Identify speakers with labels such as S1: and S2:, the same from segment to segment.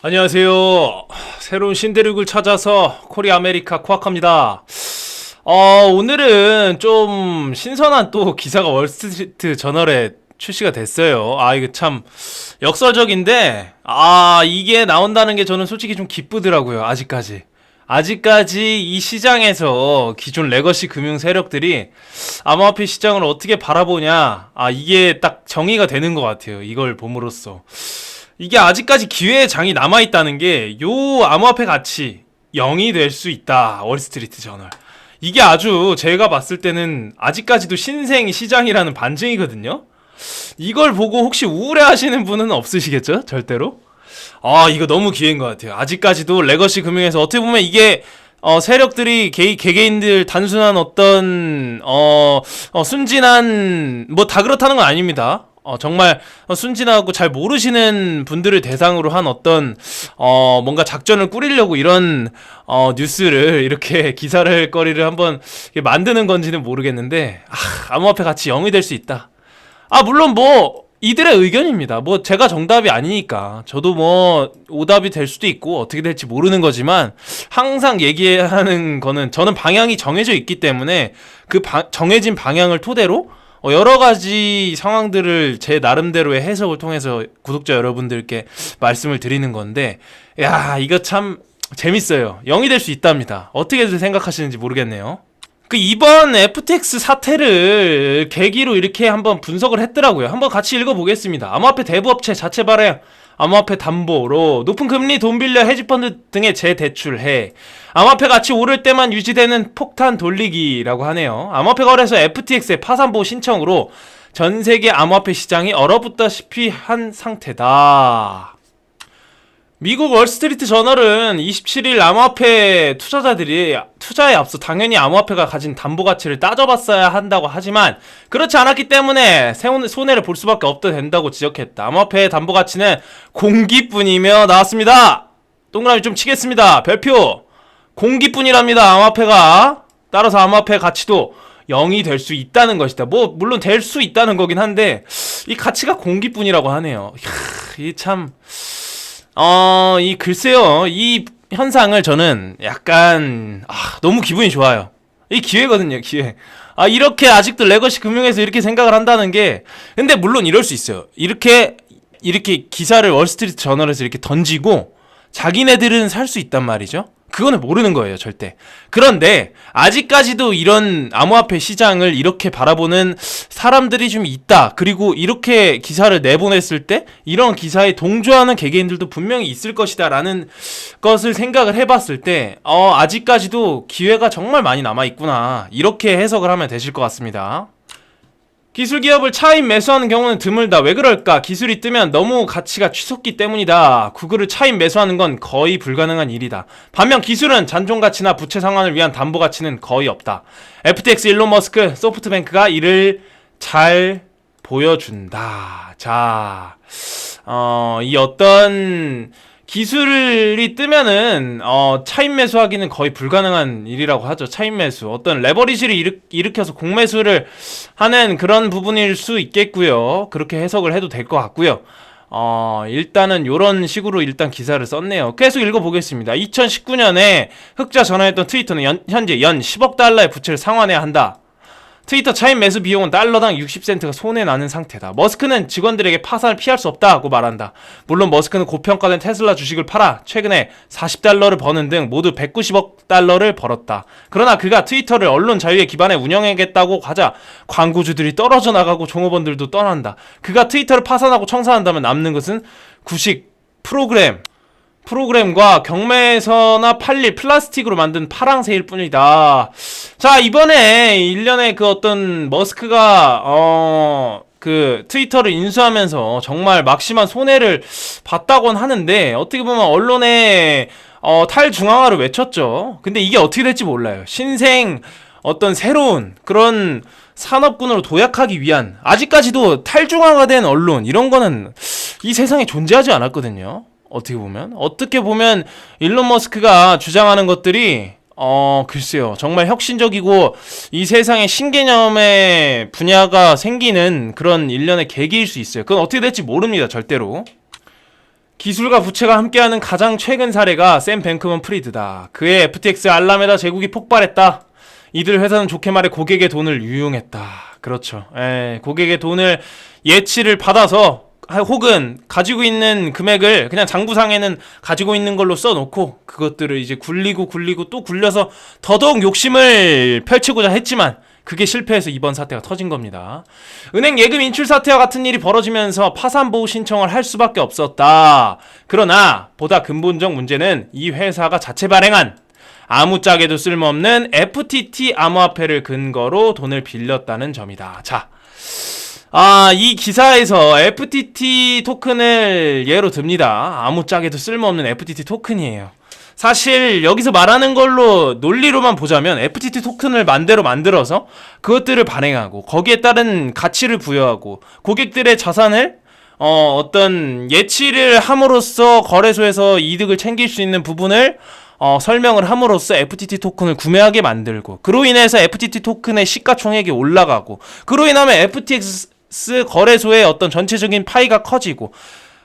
S1: 안녕하세요. 새로운 신대륙을 찾아서 코리아 아메리카 코아카입니다. 오늘은 좀 신선한 또 기사가 월스트리트 저널에 출시가 됐어요. 이거 참 역설적인데, 이게 나온다는 게 저는 솔직히 좀 기쁘더라고요. 아직까지 이 시장에서 기존 레거시 금융 세력들이 암호화폐 시장을 어떻게 바라보냐, 이게 딱 정의가 되는 것 같아요. 이걸 봄으로써. 이게 아직까지 기회의 장이 남아있다는 게, 요 암호화폐 가치 0이 될 수 있다. 월스트리트 저널. 이게 아주 제가 봤을 때는 아직까지도 신생 시장이라는 반증이거든요. 이걸 보고 혹시 우울해 하시는 분은 없으시겠죠? 절대로? 이거 너무 기회인 것 같아요. 아직까지도 레거시 금융에서 어떻게 보면 이게 세력들이 개개인들 단순한 어떤 순진한 뭐 다 그렇다는 건 아닙니다. 정말 순진하고 잘 모르시는 분들을 대상으로 한 어떤 뭔가 작전을 꾸리려고 이런 뉴스를 이렇게 기사를 거리를 한번 만드는 건지는 모르겠는데, 암호화폐 가치 0이 될 수 있다. 물론 뭐 이들의 의견입니다. 뭐 제가 정답이 아니니까 저도 뭐 오답이 될 수도 있고 어떻게 될지 모르는 거지만, 항상 얘기하는 거는 저는 방향이 정해져 있기 때문에 그 정해진 방향을 토대로 여러 가지 상황들을 제 나름대로의 해석을 통해서 구독자 여러분들께 말씀을 드리는 건데, 이거 참 재밌어요. 0이 될 수 있답니다. 어떻게 생각하시는지 모르겠네요. 이번 FTX 사태를 계기로 이렇게 한번 분석을 했더라고요. 한번 같이 읽어보겠습니다. 암호화폐 대부업체 자체 발행 암호화폐 담보로 높은 금리 돈 빌려 헤지펀드 등에 재대출해 암호화폐 가치 오를 때만 유지되는 폭탄 돌리기라고 하네요. 암호화폐 거래소 FTX의 파산보호 신청으로 전세계 암호화폐 시장이 얼어붙다시피 한 상태다. 미국 월스트리트 저널은 27일 암호화폐 투자자들이 투자에 앞서 당연히 암호화폐가 가진 담보 가치를 따져봤어야 한다고 하지만, 그렇지 않았기 때문에 손해를 볼 수밖에 없다 된다고 지적했다. 암호화폐의 담보 가치는 공기뿐이며 나왔습니다. 동그라미 좀 치겠습니다. 별표. 공기뿐이랍니다. 암호화폐가. 따라서 암호화폐 가치도 0이 될 수 있다는 것이다. 뭐 물론 될 수 있다는 거긴 한데, 이 가치가 공기뿐이라고 하네요. 이 참 글쎄요. 이 현상을 저는 약간, 너무 기분이 좋아요. 이 기회거든요, 기회. 이렇게 아직도 레거시 금융에서 이렇게 생각을 한다는 게, 근데 물론 이럴 수 있어요. 이렇게 기사를 월스트리트 저널에서 이렇게 던지고, 자기네들은 살 수 있단 말이죠. 그거는 모르는 거예요, 절대. 그런데 아직까지도 이런 암호화폐 시장을 이렇게 바라보는 사람들이 좀 있다. 그리고 이렇게 기사를 내보냈을 때 이런 기사에 동조하는 개개인들도 분명히 있을 것이다 라는 것을 생각을 해봤을 때 아직까지도 기회가 정말 많이 남아있구나, 이렇게 해석을 하면 되실 것 같습니다. 기술 기업을 차입 매수하는 경우는 드물다. 왜 그럴까? 기술이 뜨면 너무 가치가 치솟기 때문이다. 구글을 차입 매수하는 건 거의 불가능한 일이다. 반면 기술은 잔존 가치나 부채 상환을 위한 담보 가치는 거의 없다. FTX, 일론 머스크, 소프트뱅크가 이를 잘 보여준다. 자, 이 어떤 기술이 뜨면은 차입 매수하기는 거의 불가능한 일이라고 하죠. 차입 매수, 어떤 레버리지를 일으켜서 공매수를 하는 그런 부분일 수 있겠고요. 그렇게 해석을 해도 될 것 같고요. 일단은 요런 식으로 일단 기사를 썼네요. 계속 읽어보겠습니다. 2019년에 흑자 전환했던 트위터는 현재 연 10억 달러의 부채를 상환해야 한다. 트위터 차입 매수 비용은 달러당 60센트가 손해나는 상태다. 머스크는 직원들에게 파산을 피할 수 없다고 말한다. 물론 머스크는 고평가된 테슬라 주식을 팔아 최근에 40달러를 버는 등 모두 190억 달러를 벌었다. 그러나 그가 트위터를 언론 자유에 기반해 운영하겠다고 하자 광고주들이 떨어져 나가고 종업원들도 떠난다. 그가 트위터를 파산하고 청산한다면 남는 것은 구식, 프로그램과 경매에서나 팔릴 플라스틱으로 만든 파랑새일 뿐이다. 자, 이번에 일련의 그 어떤 머스크가 그 트위터를 인수하면서 정말 막심한 손해를 봤다곤 하는데, 어떻게 보면 언론에 탈중앙화를 외쳤죠. 근데 이게 어떻게 될지 몰라요. 신생 어떤 새로운 그런 산업군으로 도약하기 위한, 아직까지도 탈중앙화된 언론, 이런 거는 이 세상에 존재하지 않았거든요. 어떻게 보면 일론 머스크가 주장하는 것들이 글쎄요, 정말 혁신적이고 이 세상에 신개념의 분야가 생기는 그런 일련의 계기일 수 있어요. 그건 어떻게 될지 모릅니다, 절대로. 기술과 부채가 함께하는 가장 최근 사례가 샘 뱅크먼 프리드다. 그의 FTX 알라메다 제국이 폭발했다. 이들 회사는 좋게 말해 고객의 돈을 유용했다. 그렇죠. 고객의 돈을 예치를 받아서 혹은 가지고 있는 금액을 그냥 장부상에는 가지고 있는 걸로 써놓고 그것들을 이제 굴리고 또 굴려서 더더욱 욕심을 펼치고자 했지만 그게 실패해서 이번 사태가 터진 겁니다. 은행 예금 인출 사태와 같은 일이 벌어지면서 파산보호 신청을 할 수밖에 없었다. 그러나 보다 근본적 문제는 이 회사가 자체 발행한 아무짝에도 쓸모없는 FTT 암호화폐를 근거로 돈을 빌렸다는 점이다. 자, 이 기사에서 FTT 토큰을 예로 듭니다. 아무짝에도 쓸모없는 FTT 토큰이에요. 사실 여기서 말하는 걸로 논리로만 보자면 FTT 토큰을 만들어서 그것들을 발행하고 거기에 따른 가치를 부여하고 고객들의 자산을 어떤 예치를 함으로써 거래소에서 이득을 챙길 수 있는 부분을 설명을 함으로써 FTT 토큰을 구매하게 만들고 그로 인해서 FTT 토큰의 시가총액이 올라가고 그로 인하면 FTX 거래소의 어떤 전체적인 파이가 커지고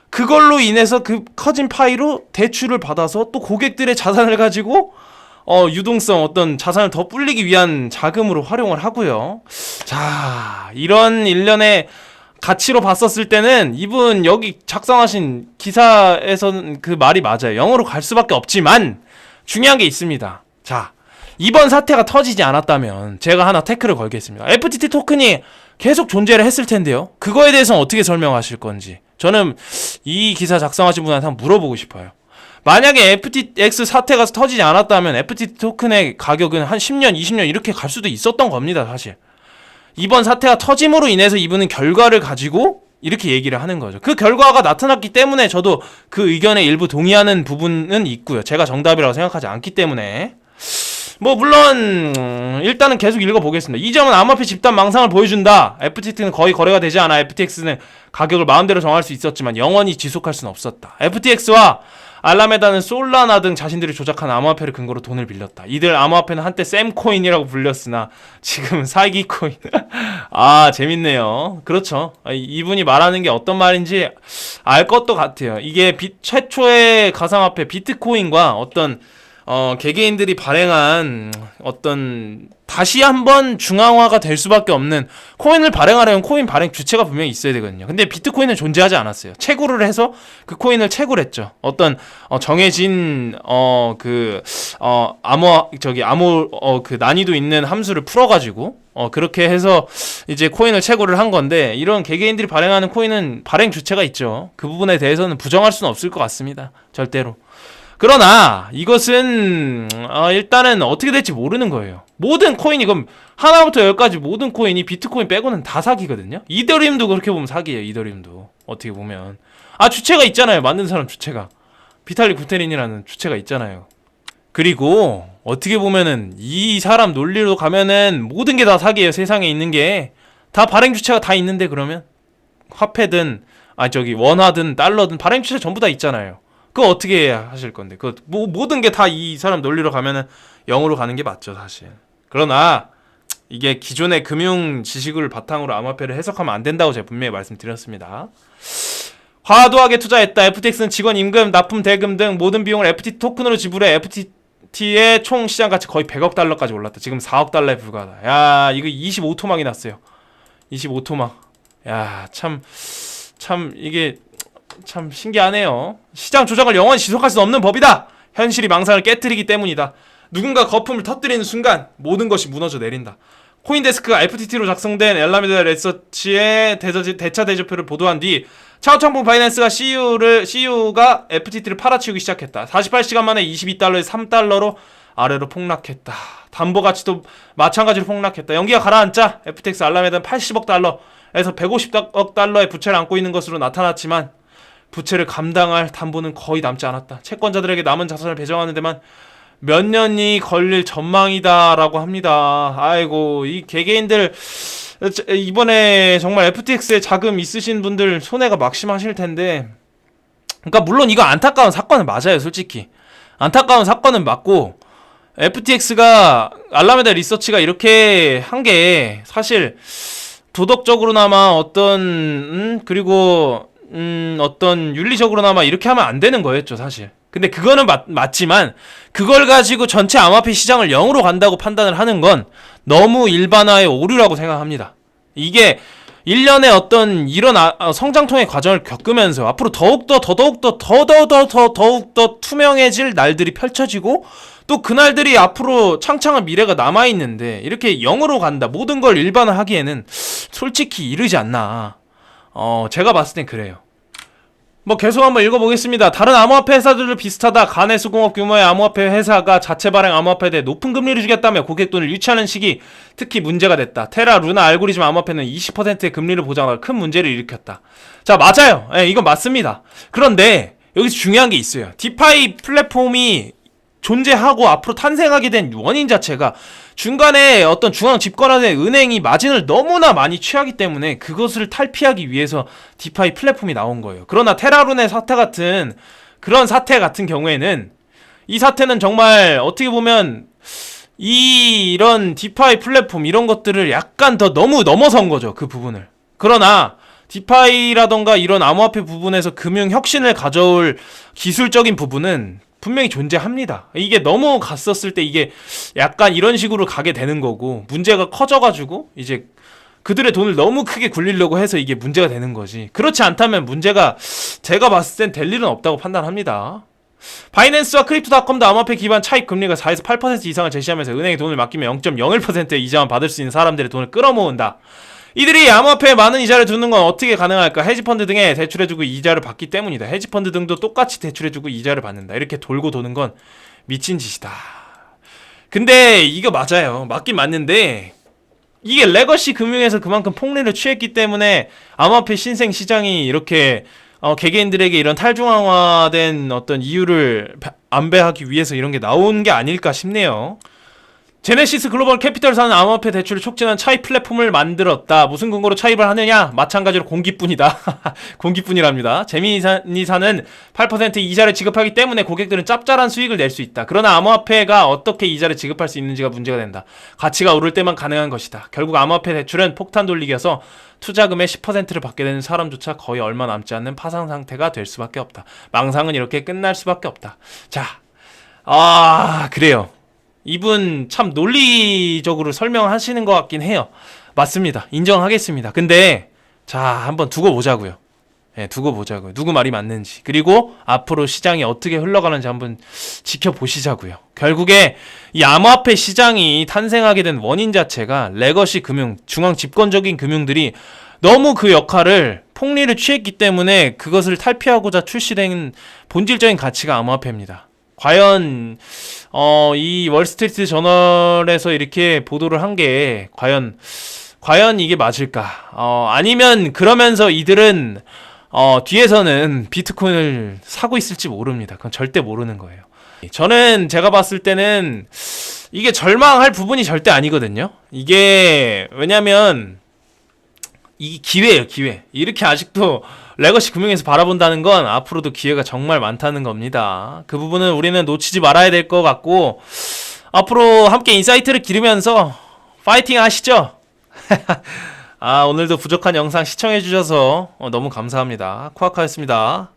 S1: 그걸로 인해서 그 커진 파이로 대출을 받아서 또 고객들의 자산을 가지고 유동성 어떤 자산을 더 불리기 위한 자금으로 활용을 하고요. 자, 이런 일련의 가치로 봤었을 때는 이분 여기 작성하신 기사에서는 그 말이 맞아요. 영어로 갈 수밖에 없지만 중요한 게 있습니다. 자, 이번 사태가 터지지 않았다면 제가 하나 태클을 걸겠습니다. FTT 토큰이 계속 존재를 했을 텐데요. 그거에 대해서는 어떻게 설명하실 건지 저는 이 기사 작성하신 분한테 한번 물어보고 싶어요. 만약에 FTX 사태가 터지지 않았다면 FTT 토큰의 가격은 한 10년, 20년 이렇게 갈 수도 있었던 겁니다, 사실. 이번 사태가 터짐으로 인해서 이분은 결과를 가지고 이렇게 얘기를 하는 거죠. 그 결과가 나타났기 때문에 저도 그 의견에 일부 동의하는 부분은 있고요. 제가 정답이라고 생각하지 않기 때문에. 물론 일단은 계속 읽어보겠습니다. 이 점은 암호화폐 집단 망상을 보여준다. FTT는 거의 거래가 되지 않아 FTX는 가격을 마음대로 정할 수 있었지만 영원히 지속할 수는 없었다. FTX와 알라메다는 솔라나 등 자신들이 조작한 암호화폐를 근거로 돈을 빌렸다. 이들 암호화폐는 한때 샘코인이라고 불렸으나 지금은 사기코인. 재밌네요. 그렇죠. 이분이 말하는 게 어떤 말인지 알 것도 같아요. 이게 최초의 가상화폐 비트코인과 어떤 개개인들이 발행한 어떤 다시 한번 중앙화가 될 수밖에 없는 코인을 발행하려면 코인 발행 주체가 분명히 있어야 되거든요. 근데 비트코인은 존재하지 않았어요. 채굴을 해서 그 코인을 채굴했죠. 어떤 정해진 그 난이도 있는 함수를 풀어가지고 그렇게 해서 이제 코인을 채굴을 한 건데 이런 개개인들이 발행하는 코인은 발행 주체가 있죠. 그 부분에 대해서는 부정할 수는 없을 것 같습니다. 절대로. 그러나 이것은 일단은 어떻게 될지 모르는 거예요. 모든 코인이 그럼 하나부터 열까지 모든 코인이 비트코인 빼고는 다 사기거든요. 이더리움도 그렇게 보면 사기예요. 이더리움도 어떻게 보면 주체가 있잖아요. 만든 사람 주체가 비탈릭 부테린이라는 주체가 있잖아요. 그리고 어떻게 보면은 이 사람 논리로 가면은 모든 게 다 사기예요. 세상에 있는 게 다 발행 주체가 다 있는데 그러면 화폐든 원화든 달러든 발행 주체 전부 다 있잖아요. 그거 어떻게 하실 건데? 모든 게 다 이 사람 논리로 가면은 0으로 가는 게 맞죠, 사실. 그러나 이게 기존의 금융 지식을 바탕으로 암호화폐를 해석하면 안 된다고 제가 분명히 말씀드렸습니다. 과도하게 투자했다. FTX는 직원 임금, 납품 대금 등 모든 비용을 FTT 토큰으로 지불해 FTT의 총 시장 가치 거의 100억 달러까지 올랐다. 지금 4억 달러에 불과하다. 야, 이거 25토막이 났어요. 25토막. 야, 참 이게 참 신기하네요. 시장 조작을 영원히 지속할 수 없는 법이다. 현실이 망상을 깨트리기 때문이다. 누군가 거품을 터뜨리는 순간 모든 것이 무너져 내린다. 코인데스크가 FTT로 작성된 엘라메다 리서치의 대차 대조표를 보도한 뒤 차오창풍 바이낸스가 CEO가 FTT를 팔아치우기 시작했다. 48시간 만에 22달러에서 3달러로 아래로 폭락했다. 담보 가치도 마찬가지로 폭락했다. 연기가 가라앉자 FTX 알라메다는 80억 달러에서 150억 달러의 부채를 안고 있는 것으로 나타났지만 부채를 감당할 담보는 거의 남지 않았다. 채권자들에게 남은 자산을 배정하는 데만 몇 년이 걸릴 전망이다라고 합니다. 아이고, 이 개개인들 이번에 정말 FTX에 자금 있으신 분들 손해가 막심하실 텐데, 그러니까 물론 이거 안타까운 사건은 맞아요. 솔직히 안타까운 사건은 맞고 FTX가 알라메다 리서치가 이렇게 한 게 사실 도덕적으로나마 어떤 그리고 어떤 윤리적으로나마 이렇게 하면 안 되는 거였죠, 사실. 근데 그거는 맞지만 그걸 가지고 전체 암호화폐 시장을 0으로 간다고 판단을 하는 건 너무 일반화의 오류라고 생각합니다. 이게 1년의 어떤 이런 성장통의 과정을 겪으면서 앞으로 더욱더 투명해질 날들이 펼쳐지고 또 그날들이 앞으로 창창한 미래가 남아있는데 이렇게 0으로 간다, 모든 걸 일반화하기에는 솔직히 이르지 않나. 제가 봤을 땐 그래요. 뭐 계속 한번 읽어보겠습니다. 다른 암호화폐 회사들도 비슷하다. 가내수공업 규모의 암호화폐 회사가 자체 발행 암호화폐에 대해 높은 금리를 주겠다며 고객 돈을 유치하는 시기 특히 문제가 됐다. 테라, 루나, 알고리즘 암호화폐는 20%의 금리를 보장하고 큰 문제를 일으켰다. 자, 맞아요. 이건 맞습니다. 그런데 여기서 중요한 게 있어요. 디파이 플랫폼이 존재하고 앞으로 탄생하게 된 원인 자체가 중간에 어떤 중앙 집권화된 은행이 마진을 너무나 많이 취하기 때문에 그것을 탈피하기 위해서 디파이 플랫폼이 나온 거예요. 그러나 테라룬의 사태 같은 그런 사태 같은 경우에는 이 사태는 정말 어떻게 보면 이런 디파이 플랫폼 이런 것들을 약간 더 너무 넘어선 거죠. 그 부분을. 그러나 디파이라던가 이런 암호화폐 부분에서 금융 혁신을 가져올 기술적인 부분은 분명히 존재합니다. 이게 너무 갔었을 때 이게 약간 이런 식으로 가게 되는 거고 문제가 커져가지고 이제 그들의 돈을 너무 크게 굴리려고 해서 이게 문제가 되는 거지. 그렇지 않다면 문제가 제가 봤을 땐 될 일은 없다고 판단합니다. 바이낸스와 크립토닷컴도 암호화폐 기반 차익 금리가 4에서 8% 이상을 제시하면서 은행에 돈을 맡기면 0.01%의 이자만 받을 수 있는 사람들의 돈을 끌어모은다. 이들이 암호화폐에 많은 이자를 두는 건 어떻게 가능할까? 헤지펀드 등에 대출해주고 이자를 받기 때문이다. 헤지펀드 등도 똑같이 대출해주고 이자를 받는다. 이렇게 돌고 도는 건 미친 짓이다. 근데 이거 맞아요. 맞긴 맞는데 이게 레거시 금융에서 그만큼 폭리를 취했기 때문에 암호화폐 신생 시장이 이렇게 개개인들에게 이런 탈중앙화된 어떤 이유를 안배하기 위해서 이런 게 나온 게 아닐까 싶네요. 제네시스 글로벌 캐피털사는 암호화폐 대출을 촉진한 차입 플랫폼을 만들었다. 무슨 근거로 차입을 하느냐? 마찬가지로 공기뿐이다. 공기뿐이랍니다. 제미니사는 8% 이자를 지급하기 때문에 고객들은 짭짤한 수익을 낼 수 있다. 그러나 암호화폐가 어떻게 이자를 지급할 수 있는지가 문제가 된다. 가치가 오를 때만 가능한 것이다. 결국 암호화폐 대출은 폭탄 돌리기여서 투자금의 10%를 받게 되는 사람조차 거의 얼마 남지 않는 파산 상태가 될 수밖에 없다. 망상은 이렇게 끝날 수밖에 없다. 자, 그래요. 이분 참 논리적으로 설명하시는 것 같긴 해요. 맞습니다. 인정하겠습니다. 근데 자, 한번 두고 보자고요. 두고 보자고요. 누구 말이 맞는지. 그리고 앞으로 시장이 어떻게 흘러가는지 한번 지켜보시자고요. 결국에 이 암호화폐 시장이 탄생하게 된 원인 자체가 레거시 금융, 중앙 집권적인 금융들이 너무 그 역할을 폭리를 취했기 때문에 그것을 탈피하고자 출시된 본질적인 가치가 암호화폐입니다. 과연 이 월스트리트 저널에서 이렇게 보도를 한 게 과연 이게 맞을까? 아니면 그러면서 이들은 뒤에서는 비트코인을 사고 있을지 모릅니다. 그건 절대 모르는 거예요. 저는 제가 봤을 때는 이게 절망할 부분이 절대 아니거든요. 이게 왜냐면 이 기회예요, 기회. 이렇게 아직도 레거시 금융에서 바라본다는 건 앞으로도 기회가 정말 많다는 겁니다. 그 부분은 우리는 놓치지 말아야 될 것 같고 앞으로 함께 인사이트를 기르면서 파이팅 하시죠. 오늘도 부족한 영상 시청해주셔서 너무 감사합니다. 코아카였습니다.